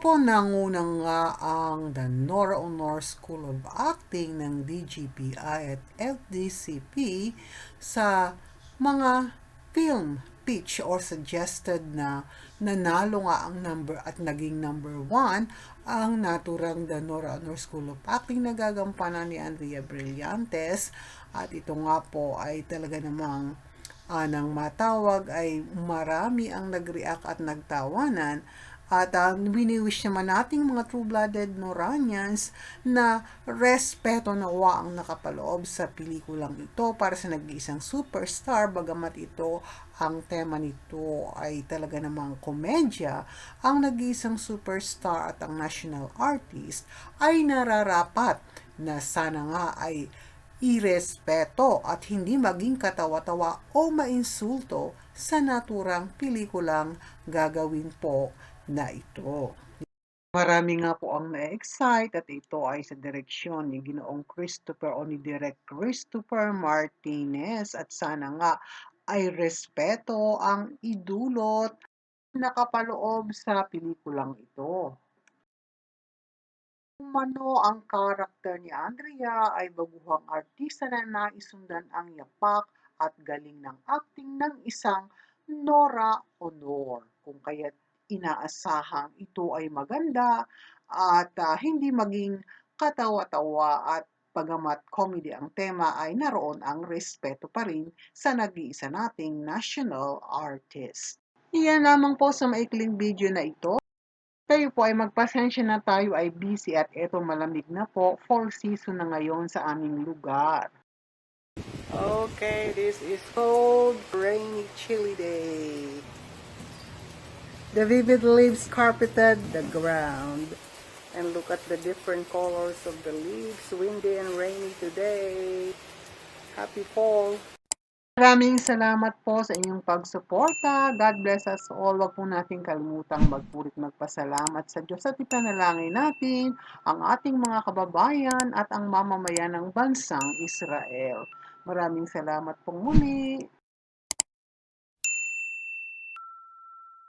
po nanguna nga ang the Nora Honor School of Acting ng DGPI at FDCP sa mga film pitch or suggested na nanalo nga ang number at naging number 1 ang naturang the Nora Honor School of Acting na gagampanan ni Andrea Brillantes, at ito nga po ay talaga namang nang matawag ay marami ang nag-react at nagtawanan. At wini-wish naman nating mga true-blooded Noranians na respeto nawa ang nakapaloob sa pelikulang ito para sa nag-iisang superstar. Bagamat ito, ang tema nito ay talaga namang komedya, ang nag-iisang superstar at ang national artist ay nararapat na sana nga ay irespeto at hindi maging katawa-tawa o mainsulto sa naturang pelikulang gagawin po na ito. Marami nga po ang na-excite at ito ay sa direksyon ni Ginoong Christopher o ni Direk Christopher Martinez, at sana nga ay respeto ang idulot nakapaloob sa pelikulang ito. Umano ang karakter ni Andrea ay baguhang artista na naisundan ang yapak at galing ng acting ng isang Nora Honor, kung kaya't inaasahang ito ay maganda at hindi maging katawa-tawa, at pagamat comedy ang tema ay naroon ang respeto pa rin sa nag-iisa nating national artist. Iyan lamang po sa maikling video na ito. Kayo po ay magpasensya na, tayo ay busy at eto malamig na po, fall season na ngayon sa aming lugar. Okay, this is cold, rainy, chilly day. The vivid leaves carpeted the ground. And look at the different colors of the leaves, windy and rainy today. Happy fall! Maraming salamat po sa inyong pagsuporta. God bless us all. Huwag po natin kalimutang magpurit magpasalamat sa Diyos at ipanalangin natin ang ating mga kababayan at ang mamamayan ng bansang Israel. Maraming salamat pong muli.